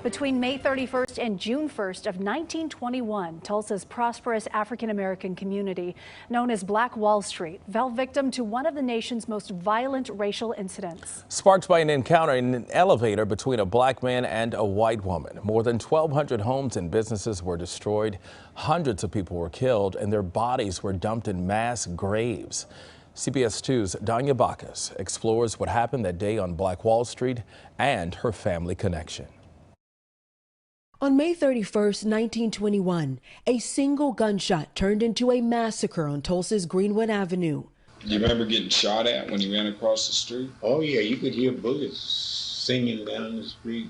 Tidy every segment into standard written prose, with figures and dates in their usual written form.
Between May 31st and June 1st of 1921, Tulsa's prosperous African-American community, known as Black Wall Street, fell victim to one of the nation's most violent racial incidents. Sparked by an encounter in an elevator between a black man and a white woman. More than 1,200 homes and businesses were destroyed. Hundreds of people were killed and their bodies were dumped in mass graves. CBS 2's Danya Bacchus explores what happened that day on Black Wall Street and her family connection. On May 31st, 1921, a single gunshot turned into a massacre on Tulsa's Greenwood Avenue. You remember getting shot at when you ran across the street? Oh yeah, you could hear bullets singing down the street.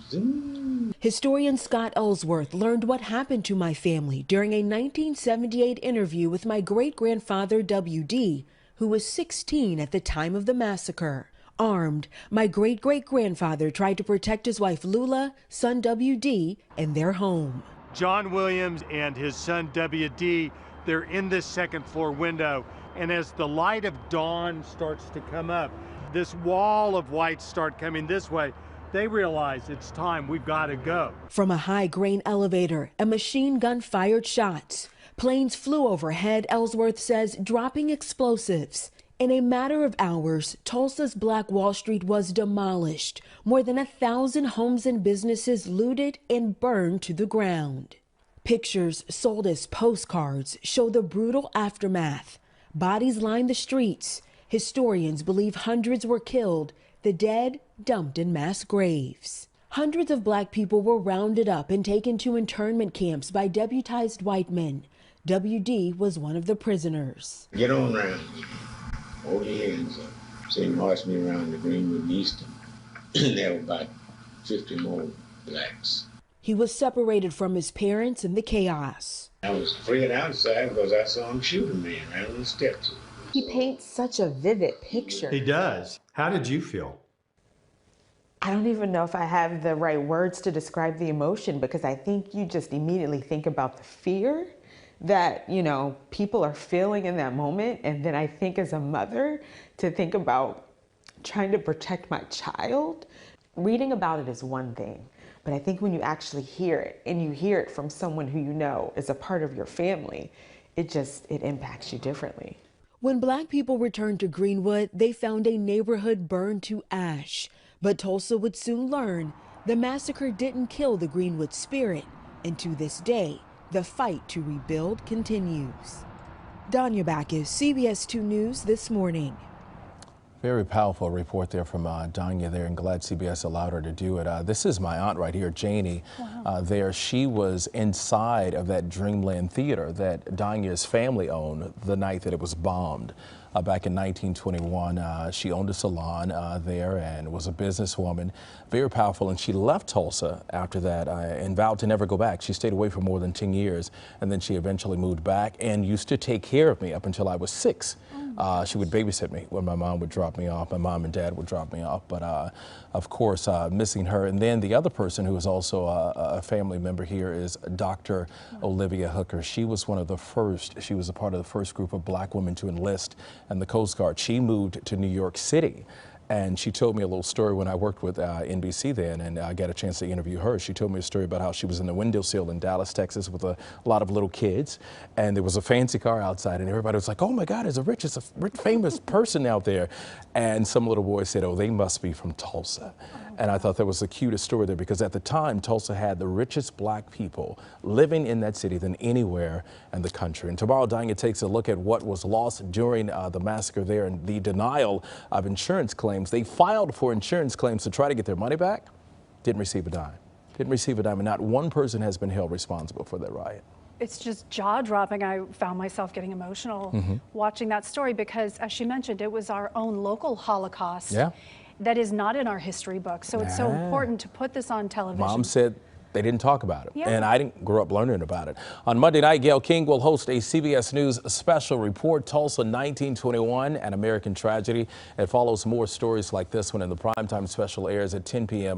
Historian Scott Ellsworth learned what happened to my family during a 1978 interview with my great-grandfather W.D., who was 16 at the time of the massacre. Armed, my great-great-grandfather tried to protect his wife Lula, son W.D., and their home. John Williams and his son W.D., they're in this second floor window, and as the light of dawn starts to come up, this wall of whites start coming this way. They realize it's time, we've got to go. From a high-grain elevator, a machine gun fired shots. Planes flew overhead, Ellsworth says, dropping explosives. In a matter of hours, Tulsa's Black Wall Street was demolished. More than 1,000 homes and businesses looted and burned to the ground. Pictures sold as postcards show the brutal aftermath. Bodies line the streets. Historians believe hundreds were killed, the dead dumped in mass graves. Hundreds of black people were rounded up and taken to internment camps by deputized white men. W.D. was one of the prisoners. Get on round. Hold your hands up. So he marched me around the Greenwood and Easton. There were about 50 more blacks. He was separated from his parents in the chaos. I was afraid outside because I saw him shoot a man right on the steps. He paints such a vivid picture. He does. How did you feel? I don't even know if I have the right words to describe the emotion, because I think you just immediately think about the fear that, you know, people are feeling in that moment. And then I think as a mother to think about trying to protect my child. Reading about it is one thing, but I think when you actually hear it, and you hear it from someone who you know is a part of your family, it impacts you differently. When black people returned to Greenwood, they found a neighborhood burned to ash. But Tulsa would soon learn the massacre didn't kill the Greenwood spirit, and to this day, the fight to rebuild continues. Danya Bacchus, CBS 2 News This Morning. Very powerful report there from Danya there, and glad CBS allowed her to do it. This is my aunt right here, Janie. Wow. There, she was inside of that Dreamland Theater that Danya's family owned the night that it was bombed. Back in 1921, she owned a salon there and was a businesswoman, very powerful, and she left Tulsa after that and vowed to never go back. She stayed away for more than 10 years, and then she eventually moved back and used to take care of me up until I was 6. She would babysit me when my mom would drop me off. My mom and dad would drop me off, but of course, missing her. And then the other person who is also a family member here is Dr. Olivia Hooker. She was one of the first, she was a part of the first group of black women to enlist in the Coast Guard. She moved to New York City. And she told me a little story when I worked with NBC then, and I got a chance to interview her. She told me a story about how she was in the windowsill in Dallas, Texas with a lot of little kids, and there was a fancy car outside, and everybody was like, oh my God, there's a rich famous person out there. And some little boy said, oh, they must be from Tulsa. And I thought that was the cutest story there, because at the time, Tulsa had the richest black people living in that city than anywhere in the country. And tomorrow, Danya takes a look at what was lost during the massacre there and the denial of insurance claims. They filed for insurance claims to try to get their money back. Didn't receive a dime. Didn't receive a dime, and not one person has been held responsible for that riot. It's just jaw-dropping. I found myself getting emotional watching that story because, as she mentioned, it was our own local Holocaust. Yeah. That is not in our history book. So it's so important to put this on television. Mom said they didn't talk about it, yeah. and I didn't grow up learning about it. On Monday night, Gail King will host a CBS News special report, Tulsa 1921, an American tragedy. It follows more stories like this one, and the primetime special airs at 10 p.m.